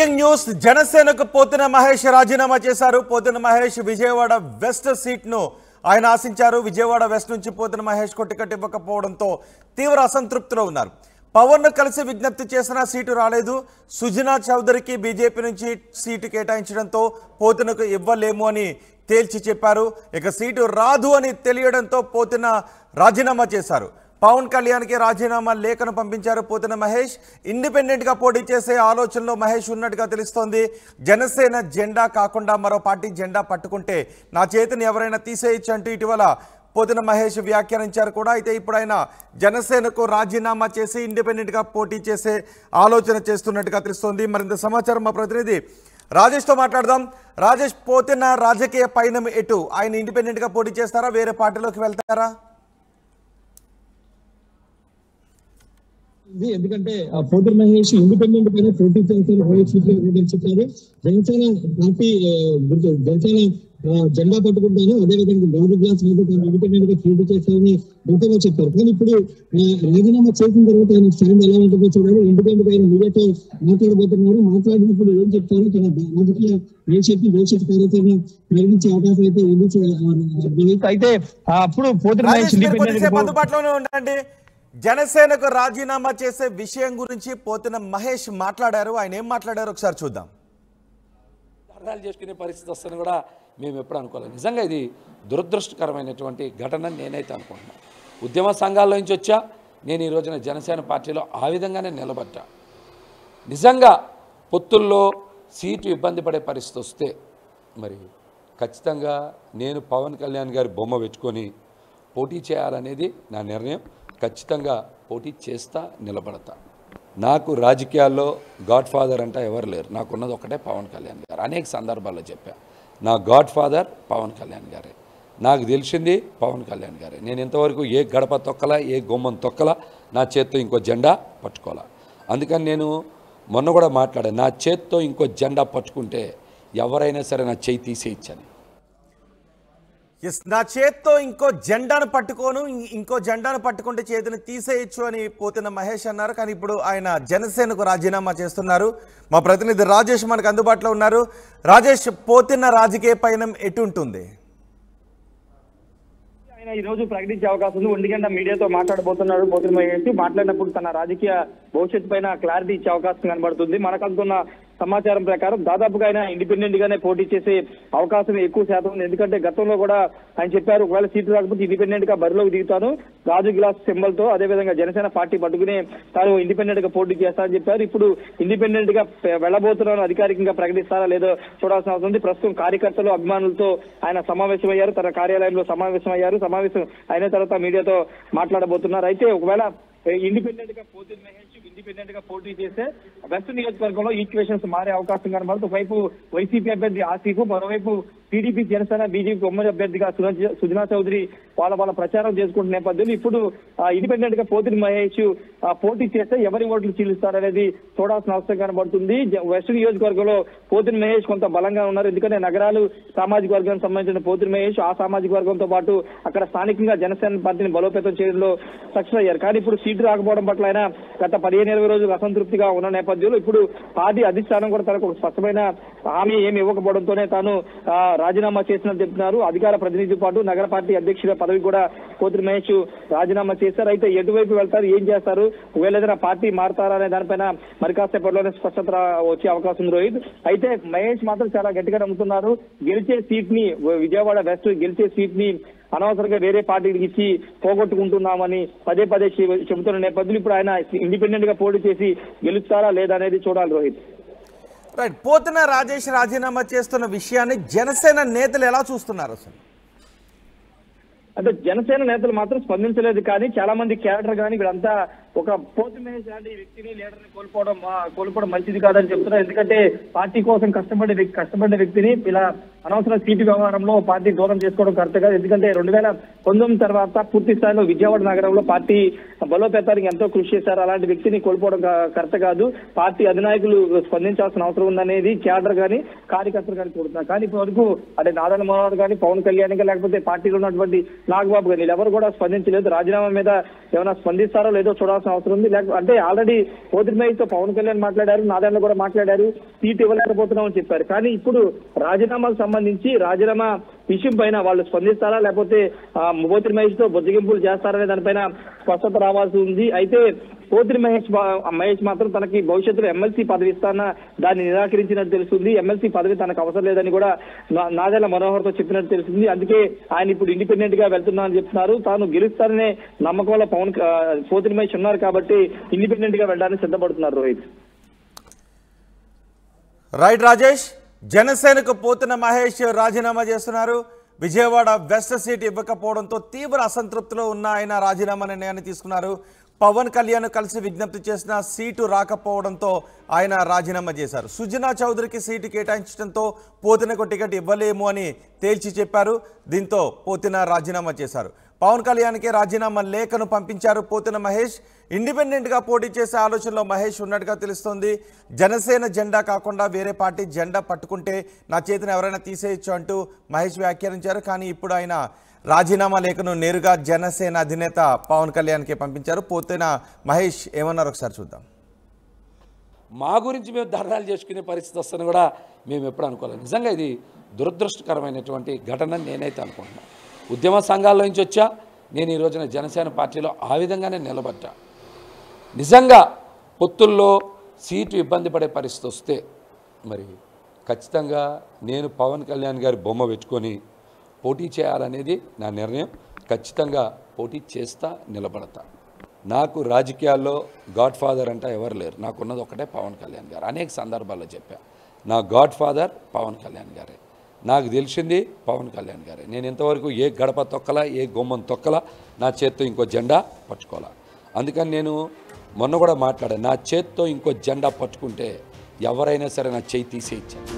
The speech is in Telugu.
బ్రేకింగ్ న్యూస్ జనసేనకు పోతిన మహేష్ రాజీనామా చేశారు. పోతిన మహేష్ విజయవాడ వెస్ట్ సీట్ ను ఆయన ఆశించారు. విజయవాడ వెస్ట్ నుంచి పోతిన మహేష్ కు టికెట్ ఇవ్వకపోవడంతో తీవ్ర అసంతృప్తిలో ఉన్నారు. పవన్ ను కలిసి విజ్ఞప్తి చేసిన సీటు రాలేదు. సుజనా చౌదరికి బీజేపీ నుంచి సీటు కేటాయించడంతో పోతినకు ఇవ్వలేము అని తేల్చి చెప్పారు. ఇక సీటు రాదు అని తెలియడంతో పోతిన రాజీనామా చేశారు. పవన్ కళ్యాణ్కి రాజీనామా లేఖను పంపించారు పోతిన మహేష్. ఇండిపెండెంట్గా పోటీ చేసే ఆలోచనలో మహేష్ ఉన్నట్టుగా తెలుస్తోంది. జనసేన జెండా కాకుండా మరో పార్టీ జెండా పట్టుకుంటే నా చేతిని ఎవరైనా తీసేయచ్చు అంటూ ఇటీవల పోతిన మహేష్ వ్యాఖ్యానించారు కూడా. అయితే ఇప్పుడు ఆయన జనసేనకు రాజీనామా చేసి ఇండిపెండెంట్గా పోటీ చేసే ఆలోచన చేస్తున్నట్టుగా తెలుస్తోంది. మరింత సమాచారం మా ప్రతినిధి రాజేష్తో మాట్లాడదాం. రాజేష్, పోతిన రాజకీయ పయనం ఎటు? ఆయన ఇండిపెండెంట్గా పోటీ చేస్తారా, వేరే పార్టీలోకి వెళ్తారా? ఎందుకంటే పోతిన మహేష్ ఇండిపెండెంట్ పైన పోటీ చేస్తారు. చెప్పారు జనసేన పార్టీ జనసేన జెండా పట్టుకుంటాను, అదేవిధంగా గౌరవ గ్లాస్ ఇండిపెండెంట్ గా పోటీ చేస్తారని గతంలో చెప్పారు. కానీ ఇప్పుడు రాజీనామా చేసిన తర్వాత ఆయన స్థానం ఎలా ఉంటుందో చూడాలి. ఇండిపెండెంట్ ఆయన మీడియాతో మాట్లాడబోతున్నారు. మాట్లాడినప్పుడు ఏం చెప్తారు, తన రాజకీయ భవిష్యత్తు కార్యాచరణ ప్రకటించే అవకాశం అయితే ఉంది. అయితే అప్పుడు పోతిన మహేష్ అందుబాటులోనే ఉండండి. జనసేనకు రాజీనామా చేసే విషయం గురించి పోతిన మహేష్ మాట్లాడారు. ఆయన ఏం మాట్లాడారు ఒకసారి చూద్దాం. ధర్నాలు చేసుకునే పరిస్థితి వస్తుందని కూడా మేము ఎప్పుడు అనుకోలేదు. నిజంగా ఇది దురదృష్టకరమైనటువంటి ఘటన నేనైతే అనుకుంటున్నాను. ఉద్యమ సంఘాల్లో నుంచి వచ్చా, నేను ఈ రోజున జనసేన పార్టీలో ఆ విధంగానే నిలబడ్డా. నిజంగా పొత్తుల్లో సీటు ఇబ్బంది పడే పరిస్థితి వస్తే మరి ఖచ్చితంగా నేను పవన్ కళ్యాణ్ గారి బొమ్మ పెట్టుకొని పోటీ చేయాలనేది నా నిర్ణయం. ఖచ్చితంగా పోటీ చేస్తా, నిలబడతా. నాకు రాజకీయాల్లో గాడ్ ఫాదర్ అంటే ఎవరు లేరు. నాకున్నది ఒకటే పవన్ కళ్యాణ్ గారు. అనేక సందర్భాల్లో చెప్పా, నా గాడ్ ఫాదర్ పవన్ కళ్యాణ్ గారే. నాకు తెలిసింది పవన్ కళ్యాణ్ గారే. నేను ఇంతవరకు ఏ గడప తొక్కలా, ఏ గుమ్మం తొక్కలా, నా చేత్తో ఇంకో జెండా పట్టుకోవాలా. అందుకని నేను మొన్న కూడా మాట్లాడాను, నా చేత్తో ఇంకో జెండా పట్టుకుంటే ఎవరైనా సరే నా చేయి తీసేయచ్చని. నా చేత్తో ఇంకో జెండాను పట్టుకోను, ఇంకో జెండాను పట్టుకుంటే చేతిని తీసేయచ్చు అని పోతిన మహేష్ అన్నారు. కానీ ఇప్పుడు ఆయన జనసేనకు రాజీనామా చేస్తున్నారు. మా ప్రతినిధి రాజేష్ మనకు అందుబాటులో ఉన్నారు. రాజేష్, పోతిన రాజకీయ పయనం ఎటుంటుంది? ఆయన ఈ రోజు ప్రకటించే అవకాశం ఉంది. 1 గంట మీడియాతో మాట్లాడబోతున్నాడు పోతిన మహేష్. మాట్లాడినప్పుడు తన రాజకీయ భవిష్యత్తు పైన క్లారిటీ ఇచ్చే అవకాశం కనబడుతుంది. మనకు అందుతున్న సమాచారం ప్రకారం దాదాపుగా ఆయన ఇండిపెండెంట్ గానే పోటీ చేసే అవకాశం ఎక్కువ శాతం ఉంది. ఎందుకంటే గతంలో కూడా ఆయన చెప్పారు, ఒకవేళ సీట్లు రాకపోతే ఇండిపెండెంట్ గా బరిలోకి దిగుతాను, గాజు గ్లాస్ సింబల్ తో, అదేవిధంగా జనసేన పార్టీ పట్టుకునే తాను ఇండిపెండెంట్ గా పోటీ చేస్తానని చెప్పారు. ఇప్పుడు ఇండిపెండెంట్ గా వెళ్ళబోతున్నాను అధికారికంగా ప్రకటిస్తారా లేదో చూడాల్సిన అవసరం ఉంది. ప్రస్తుతం కార్యకర్తలు, అభిమానులతో ఆయన సమావేశమయ్యారు, తన కార్యాలయంలో సమావేశమయ్యారు. సమావేశం అయిన తర్వాత మీడియాతో మాట్లాడబోతున్నారు. అయితే ఒకవేళ ఇండిపెండెంట్ గా పోతిన మహేష్ ఇండిపెండెంట్ గా పోటీ చేస్తే వెస్ట్ నియోజకవర్గంలో ఈక్వేషన్స్ మారే అవకాశం కనబడుతుంది. ఒకవైపు వైసీపీ అభ్యర్థి ఆసిఫ్, మరోవైపు టీడీపీ, జనసేన, బీజేపీ ఉమ్మడి అభ్యర్థిగా సుజనా చౌదరి వాళ్ళ ప్రచారం చేసుకుంటున్న నేపథ్యంలో ఇప్పుడు ఇండిపెండెంట్ గా పోతిన మహేష్ పోటీ చేస్తే ఎవరి ఓట్లు చీలుస్తారనేది చూడాల్సిన అవసరం కనబడుతుంది. వెస్ట్ నియోజకవర్గంలో పోతిన మహేష్ కొంత బలంగా ఉన్నారు. ఎందుకంటే నగరాలు సామాజిక వర్గానికి సంబంధించిన పోతిన మహేష్ ఆ సామాజిక వర్గంతో పాటు అక్కడ స్థానికంగా జనసేన పార్టీని బలోపేతం చేయడంలో సక్సెస్ అయ్యారు. కానీ ఇప్పుడు సీటు రాకపోవడం పట్ల ఆయన గత 15-20 రోజులు అసంతృప్తిగా ఉన్న నేపథ్యంలో ఇప్పుడు పార్టీ అధిష్టానం కూడా తనకు ఒక స్పష్టమైన హామీ ఏమి ఇవ్వకపోవడంతోనే తాను రాజీనామా చేసినట్టు చెప్తున్నారు. అధికార ప్రతినిధి పాటు నగర పార్టీ అధ్యక్షుల పదవి కూడా పోతిన మహేష్ రాజీనామా చేశారు. అయితే ఎటువైపు వెళ్తారు, ఏం చేస్తారు, ఒకవేళ ఏదైనా పార్టీ మారుతారా అనే దానిపైన మరి కాసేపట్లోనే స్పష్టత వచ్చే అవకాశం ఉంది రోహిత్. అయితే మహేష్ మాత్రం చాలా గట్టిగా నమ్ముతున్నారు. గెలిచే సీట్ ని, విజయవాడ వెస్ట్ గెలిచే సీట్ ని అనవసరంగా వేరే పార్టీకి ఇచ్చి పోగొట్టుకుంటున్నామని పదే చెబుతున్న నేపథ్యంలో ఇప్పుడు ఆయన ఇండిపెండెంట్ గా పోటీ చేసి గెలుస్తారా లేదా అనేది చూడాలి రోహిత్. రైట్, పోతిన రాజేష్ రాజీనామా చేస్తున్న విషయాన్ని జనసేన నేతలు ఎలా చూస్తున్నారు అసలు? అంటే జనసేన నేతలు మాత్రం స్పందించలేదు. కానీ చాలా మంది క్యాడర్ కానీ వీళ్ళంతా ఒక పోతిన మహేష్ లాంటి వ్యక్తిని, లీడర్ని కోల్పోవడం మంచిది కాదని చెప్తున్నారు. ఎందుకంటే పార్టీ కోసం కష్టపడ్డ వ్యక్తిని ఇలా అనవసర సీటు వ్యవహారంలో పార్టీ దూరం చేసుకోవడం కరెక్ట్ కాదు. ఎందుకంటే 2019 తర్వాత పూర్తి స్థాయిలో విజయవాడ నగరంలో పార్టీ బలోపేతానికి ఎంతో కృషి చేశారు. అలాంటి వ్యక్తిని కోల్పోవడం కరెక్ట్ కాదు. పార్టీ అధినాయకులు స్పందించాల్సిన అవసరం ఉందనేది క్యాడర్ కానీ కార్యకర్తలు కానీ కోరుతున్నారు. కానీ ఇప్పటి వరకు అంటే నారాయణ మనోహర్ కానీ, పవన్ కళ్యాణ్ కానీ, లేకపోతే పార్టీలో ఉన్నటువంటి నాగబాబు కానీ వీళ్ళెవరు కూడా స్పందించలేదు. రాజీనామా మీద ఏమైనా స్పందిస్తారో లేదో చూడాల్సిన చూడాల్సిన అవసరం ఉంది. అంటే ఆల్రెడీ పోతిరి మహేష్ తో పవన్ కళ్యాణ్ మాట్లాడారు, నాదెండ్ల కూడా మాట్లాడారు, సీట్ ఇవ్వలేకపోతున్నామని చెప్పారు. కానీ ఇప్పుడు రాజీనామాకు సంబంధించి రాజీనామా విషయం పైన వాళ్ళు స్పందిస్తారా, లేకపోతే పోతిరి మహేష్ తో బుజ్జగింపులు చేస్తారనే దానిపైన స్పష్టత రావాల్సి ఉంది. అయితే పోతిరి మహేష్ మాత్రం తనకి భవిష్యత్తులో ఎమ్మెల్సీ పదవి ఇస్తాన దాన్ని నిరాకరించినట్టు తెలుస్తుంది. ఎమ్మెల్సీ పదవి తనకు అవసరం లేదని కూడా నాదెండ్ల మనోహర్ తో చెప్పినట్టు తెలుస్తుంది. అందుకే ఆయన ఇప్పుడు ఇండిపెండెంట్ గా వెళ్తున్నా అని చెప్తున్నారు. తాను గెలుస్తారనే నమ్మకంలో పోతిరి మహేష్ ఉన్నారు కాబట్టి ఇండిపెండెంట్ గా వెళ్ళడానికి సిద్ధపడుతున్నారు. రోహిత్. రైట్ రాజేష్, జనసేనకు పోతున్న మహేష్ రాజీనామా చేస్తున్నారు. విజయవాడ వెస్ట్ సీట్ ఇవ్వకపోవడంతో తీవ్ర అసంతృప్తిలో ఉన్న ఆయన రాజీనామా నిర్ణయాన్ని తీసుకున్నారు. పవన్ కళ్యాణ్ కలిసి విజ్ఞప్తి చేసిన సీటు రాకపోవడంతో ఆయన రాజీనామా చేశారు. సుజనా చౌదరికి సీటు కేటాయించడంతో పోతినకు టికెట్ ఇవ్వలేము అని తేల్చి చెప్పారు. దీంతో పోతిన రాజీనామా చేశారు. పవన్ కళ్యాణ్కి రాజీనామా లేఖను పంపించారు పోతిన మహేష్. ఇండిపెండెంట్గా పోటీ చేసే ఆలోచనలో మహేష్ ఉన్నట్టుగా తెలుస్తోంది. జనసేన జెండా కాకుండా వేరే పార్టీ జెండా పట్టుకుంటే నా చేతిని ఎవరైనా తీసేయచ్చు అంటూ మహేష్ వ్యాఖ్యానించారు. కానీ ఇప్పుడు ఆయన రాజీనామా లేఖను నేరుగా జనసేన అధినేత పవన్ కళ్యాణ్కి పంపించారు. పోతిన మహేష్ ఏమన్నారు ఒకసారి చూద్దాం. మా గురించి మేము ధర్నాలు చేసుకునే పరిస్థితి వస్తుందని కూడా మేము ఎప్పుడు అనుకోలేదు. నిజంగా ఇది దురదృష్టకరమైనటువంటి ఘటన నేనైతే అనుకుంటున్నాను. ఉద్యమ సంఘాల్లో నుంచి వచ్చా, నేను ఈ రోజున జనసేన పార్టీలో ఆ విధంగానే నిలబడ్డా. నిజంగా పొత్తుల్లో సీటు ఇబ్బంది పడే పరిస్థితి వస్తే మరి ఖచ్చితంగా నేను పవన్ కళ్యాణ్ గారి బొమ్మ పెట్టుకొని పోటీ చేయాలనేది నా నిర్ణయం. ఖచ్చితంగా పోటీ చేస్తా, నిలబడతా. నాకు రాజకీయాల్లో గాడ్ ఫాదర్ అంటే ఎవరు లేరు. నాకున్నది ఒకటే పవన్ కళ్యాణ్ గారు. అనేక సందర్భాల్లో చెప్పా, నా గాడ్ ఫాదర్ పవన్ కళ్యాణ్ గారే. నాకు తెలిసింది పవన్ కళ్యాణ్ గారే. నేను ఇంతవరకు ఏ గడప తొక్కలా, ఏ గుమ్మం తొక్కలా, నా చేత్తో ఇంకో జెండా పట్టుకోవాలా. అందుకని నేను మొన్న కూడా మాట్లాడాను, నా చేత్తో ఇంకో జెండా పట్టుకుంటే ఎవరైనా సరే నా చేయి తీసేయించాను.